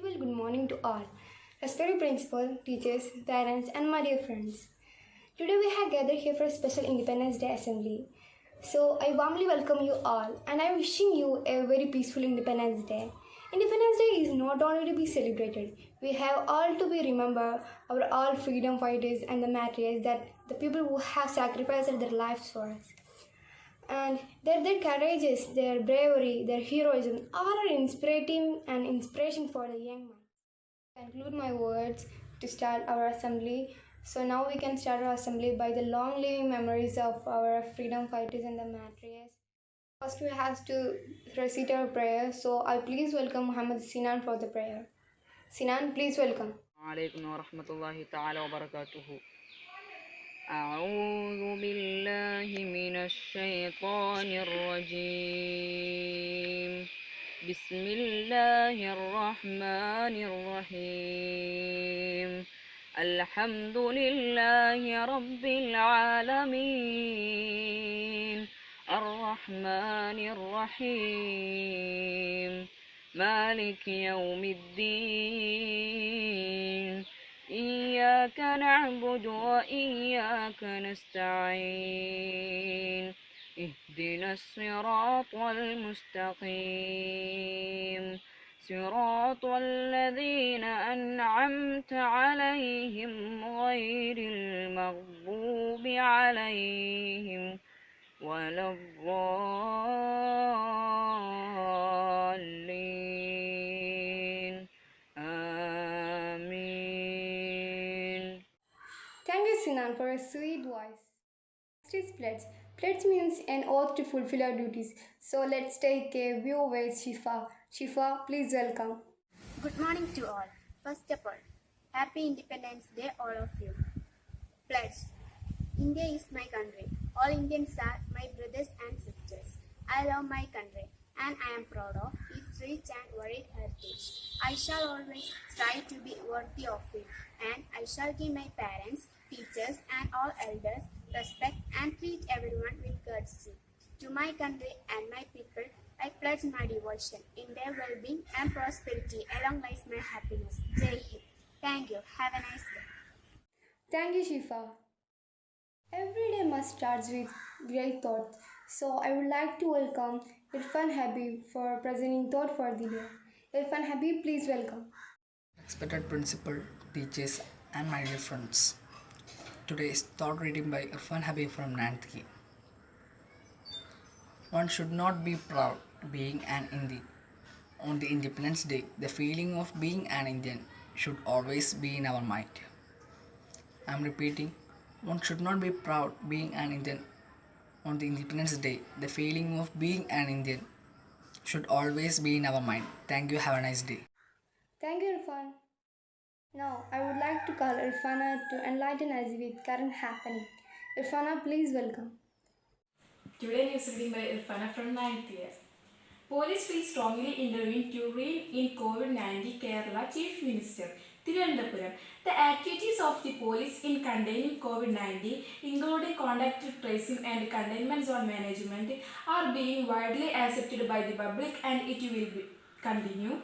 well good morning to all. Respected principal, teachers, parents, and my dear friends. Today we have gathered here for a special Independence Day assembly. So I warmly welcome you all and I am wishing you a very peaceful Independence Day. Independence Day is not only to be celebrated. We have all to be remember our all freedom fighters and the martyrs that the people who have sacrificed their lives for us. And their courageous, their bravery, their heroism are an inspiration for the young minds. I conclude my words to start our assembly. So now we can start our assembly by the long living memories of our freedom fighters and the martyrs. First we have to recite our prayer. So I please welcome Muhammad Sinan for the prayer. Sinan, please welcome. عليكم ورحمة الله تعالى وبركاته. أعوذ بالله من الشيطان الرجيم. بسم الله الرحمن الرحيم. الحمد لله رب العالمين الرحمن الرحيم مالك يوم الدين إياك نعبد وإياك نستعين اهدنا الصراط المستقيم صراط الذين أنعمت عليهم غير المغضوب عليهم ولا الضالين آمين. Thank you, Sinan, for a sweet voice. Next is pledge. Pledge means an oath to fulfill our duties. So let's take a view with Shifa. Shifa, please welcome. Good morning to all. First of all, Happy Independence Day, all of you. Pledge. India is my country. All Indians are my brothers and sisters. I love my country and I am proud of its rich and varied heritage. I shall always strive to be worthy of it, and I shall give my parents, teachers, and all elders respect and treat everyone with courtesy. To my country and my people, I pledge my devotion. In their well-being and prosperity, along lies my happiness. Jai Hind. Thank you. Have a nice day. Thank you, Shifa. Every day must start with great thoughts. So I would like to welcome Irfan Habib for presenting thought for the day. Irfan Habib, please welcome. Respected principal, teachers, and my dear friends. Today's thought reading by Irfan Habib from 9th Key. One should not be proud being an Indian. On the Independence Day, the feeling of being an Indian should always be in our mind. I am repeating, one should not be proud being an Indian. On the Independence Day, the feeling of being an Indian should always be in our mind. Thank you. Have a nice day. Thank you, Irfan. Now I would like to call Irfana to enlighten us with current happening. Irfana, please welcome. Today news reading by Irfana from 9th year. Police will strongly intervene to rein in COVID-19, Kerala Chief Minister. Thiruvananthapuram. The activities of the police in containing COVID-19, including contact tracing and containment zone management, are being widely accepted by the public and it will continue,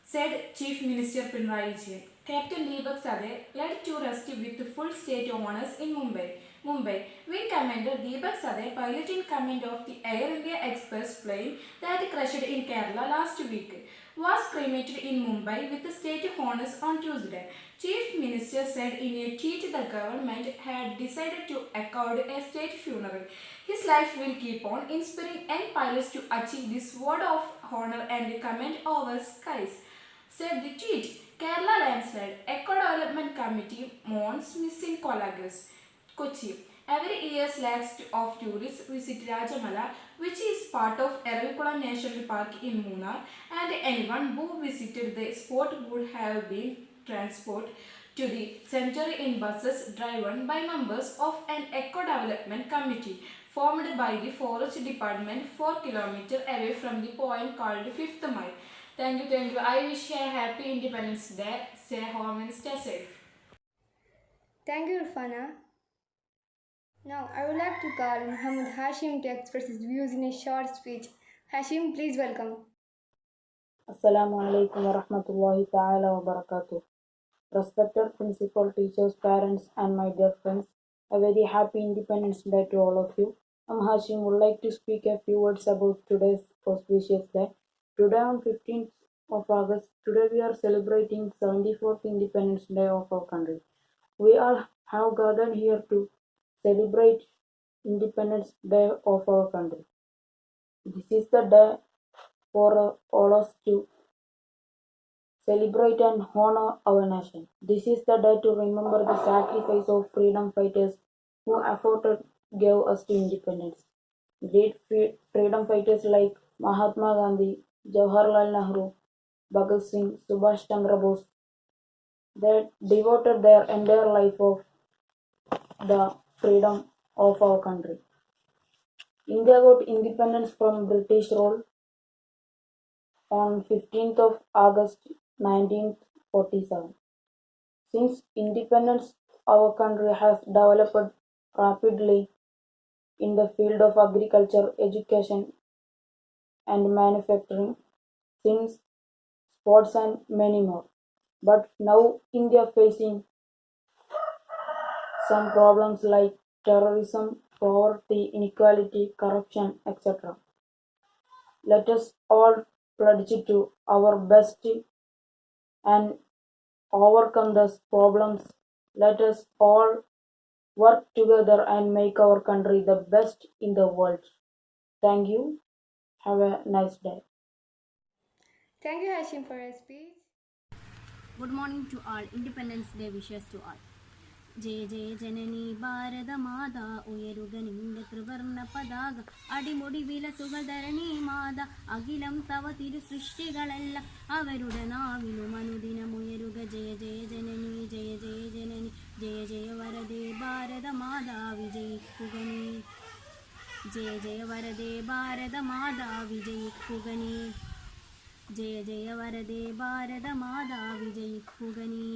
said Chief Minister Pinarayi Vijayan. Captain Deepak Sade led to rescue with full state honours in Mumbai. Wing Commander Deepak Sade, pilot in command of the Air India Express plane that crashed in Kerala last week, was cremated in Mumbai with the state honours on Tuesday. Chief Minister said in a tweet the government had decided to accord a state funeral. His life will keep on inspiring young pilots to achieve this word of honour and command over skies, said the tweet. Kerala landslide. Eco Development Committee mourns missing collages. Kochi. Every year lakhs of tourists visit Rajamala, which is part of Eraviculam National Park in Munnar, and anyone who visited the spot would have been transported to the cemetery in buses driven by members of an Eco Development Committee formed by the Forest Department 4 km away from the point called 5th Mile. Thank you. I wish you a happy Independence Day. Stay home and stay safe. Thank you, Irfana. Now I would like to call Muhammad Hashim to express his views in a short speech. Hashim, please welcome. Assalamu alaikum wa rahmatullahi ta'ala wa barakatuh. Respected principal, teachers, parents, and my dear friends, a very happy Independence Day to all of you. I'm Hashim, would like to speak a few words about today's auspicious day. Today on 15th of August, today we are celebrating 74th Independence Day of our country. We all have gathered here to celebrate Independence Day of our country. This is the day for all us to celebrate and honor our nation. This is the day to remember the sacrifice of freedom fighters who afforded gave us to independence. Great freedom fighters like Mahatma Gandhi, Jawaharlal Nehru, Bhagat Singh, Subhash Chandra Bose, they devoted their entire life of the freedom of our country. India got independence from British rule on 15th of August 1947. Since independence, our country has developed rapidly in the field of agriculture, education, and manufacturing, since sports and many more. But now India facing some problems like terrorism, poverty, inequality, corruption, etc. Let us all pledge to our best and overcome these problems. Let us all work together and make our country the best in the world. Thank you. Have a nice day. Thank you, Hashim, for your speech. Good morning to all. Independence Day wishes to all. Jaya Jaya ജനനി ഭാരതമാത ഉയരുക നിന്റെ ത്രിവർണ്ണ പതാക അടിമുടി വിലസുകൾ ധരണി മാത അഖിലം തവ തിരു സൃഷ്ടികളെല്ലാം അവരുടെ നാവിലും അനുദിനമുയരുക ജയ ജയ ജനനി ജയ ജയ ജനനി ജയ ജയ വരദേ ഭാരതമാതാ വിജയിക്കുക നീ ജയ ജയ വരദേ ഭാരതമാതാ വിജയിക്കുക നീ ജയ ജയ വരദേ ഭാരതമാതാ വിജയിക്കുക നീ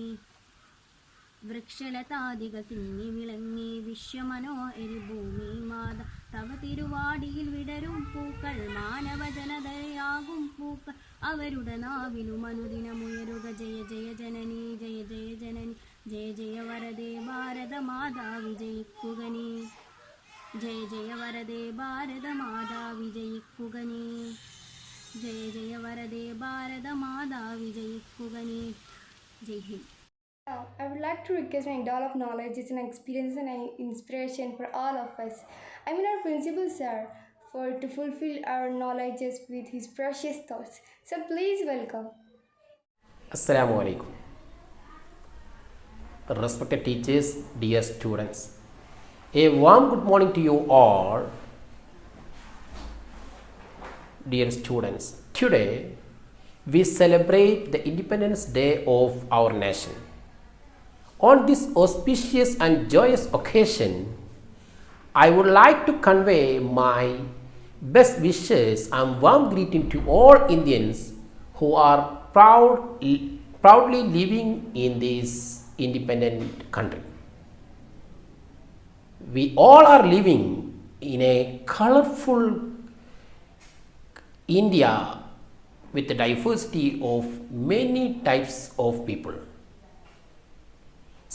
വൃക്ഷലതാദികൾ തിങ്ങി വിളങ്ങി വിശ്വമനോഹരി ഭൂമി മാത തവ തിരുവാടിയിൽ വിടരും പൂക്കൾ മാനവ ജനതയാകും പൂക്കൾ അവരുടെ നാവിലും അനുദിനമുയരുക ജയ ജയ ജനനി ജയ ജയ ജനനി ജയ ജയ വരദേ ഭാരതമാതാ വിജയിക്കുക നീ ജയ ജയ വരദേ ഭാരതമാതാ വിജയിക്കുക നീ ജയ ജയ വരദേ ഭാരതമാതാ വിജയിക്കുക നീ ജയ് Hind. Now, I would like to request my doll of knowledge is an experience and an inspiration for all of us. I mean our principal sir to fulfill our knowledges with his precious thoughts. So please welcome. Assalamu alaikum. Respected teachers, dear students, a warm good morning to you all. Dear students, today we celebrate the Independence Day of our nation. On this auspicious and joyous occasion, I would like to convey my best wishes and warm greeting to all Indians who are proudly living in this independent country. We all are living in a colorful India with the diversity of many types of people.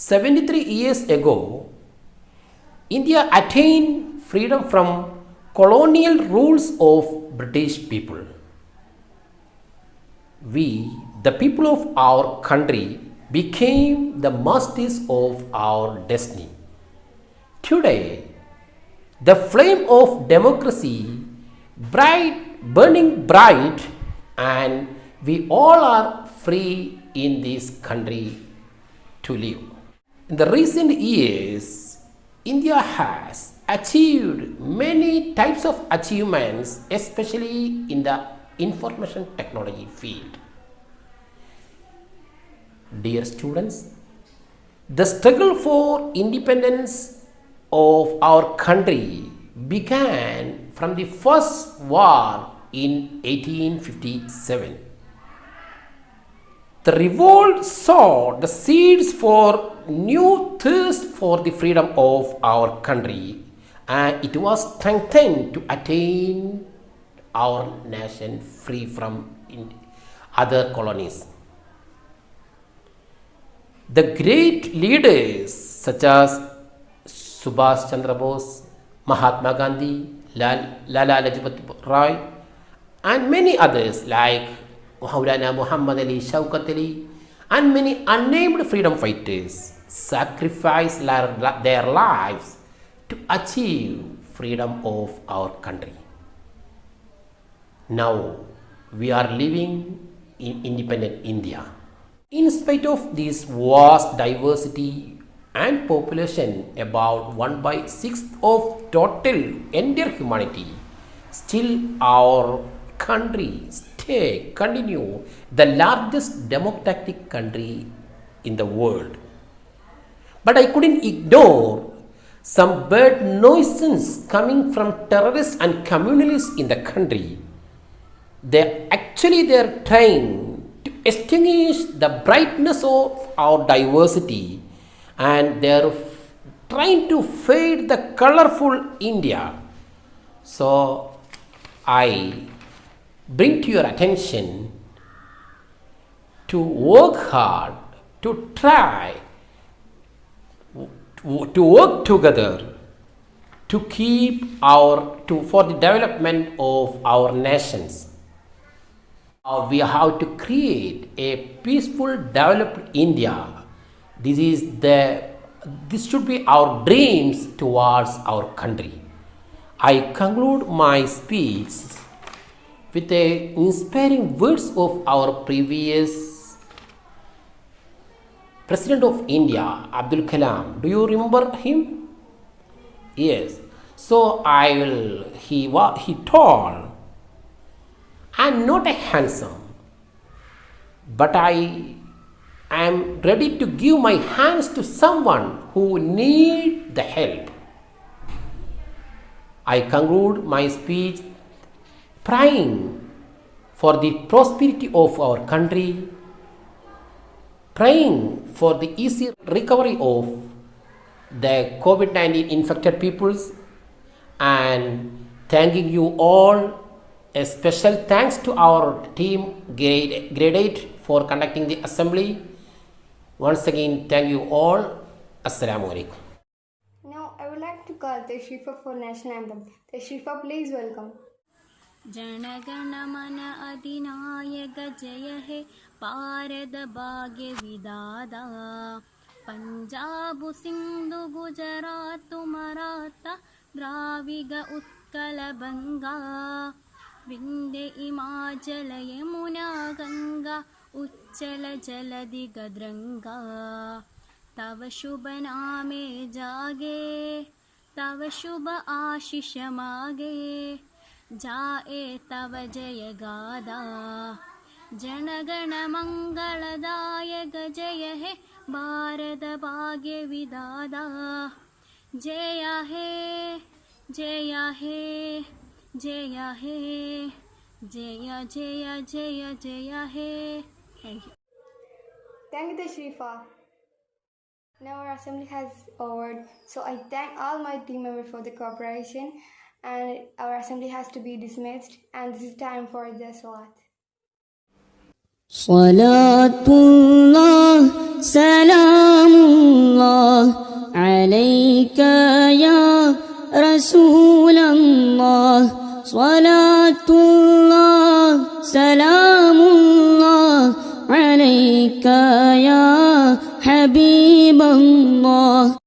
73 years ago, India attained freedom from colonial rules of British people. We, the people of our country, became the masters of our destiny. Today, the flame of democracy burning bright, and we all are free in this country to live. In the recent years, India has achieved many types of achievements, especially in the information technology field. Dear students, the struggle for independence of our country began from the first war in 1857. The revolt sowed the seeds for new thirst for the freedom of our country, and it was strengthened to attain our nation free from other colonies. The great leaders such as Subhash Chandra Bose, Mahatma Gandhi, Lala Lajpat Rai, and many others like Maulana Muhammad Ali, Shaukat Ali, and many unnamed freedom fighters sacrificed their lives to achieve freedom of our country. Now we are living in independent India. In spite of this vast diversity and population, about 1/6 of total entire humanity, still our country continue the largest democratic country in the world. But I couldn't ignore some bad noises coming from terrorists and communalists in the country. They're trying to extinguish the brightness of our diversity, and they're trying to fade the colorful India. So I bring to your attention to work hard, to try to work together to keep for the development of our nations. We have to create a peaceful, developed India. This should be our dreams towards our country. I conclude my speech with the inspiring words of our previous President of India, Abdul Kalam. Do you remember him? Yes. So he told, I'm not a handsome, but I am ready to give my hands to someone who needs the help. I conclude my speech praying for the prosperity of our country, praying for the easy recovery of the COVID-19 infected peoples, and thanking you all. A special thanks to our team grade 8 for conducting the assembly. Once again, thank you all. Assalamu alaikum. Now I would like to call the Shrifa for national anthem. The Shrifa, please welcome. जनगण मन अधिनायक जय हे पारद भाग्य विदादा पंजाब सिंधु गुजरात मराठा द्राविड उत्कल बंगा विंध्य हिमाचल यमुना गंगा उच्चल जलधि गद्रंगा तव शुभ नामे जागे तव शुभ आशीष मागे जाए तव जय गादा जनगण मंगलदायक जय हे भारत भाग्य विदादा जय हे जय हे जय हे जय जय जय जय हे. Thank you. Thank you, Shrifa. Now our assembly has over, so I thank all my team members for the cooperation, and our assembly has to be dismissed, and this is time for the salat. Salatullah, salamullah, alayka ya Rasulallah. Salatullah, salamullah, alayka ya Habiballah.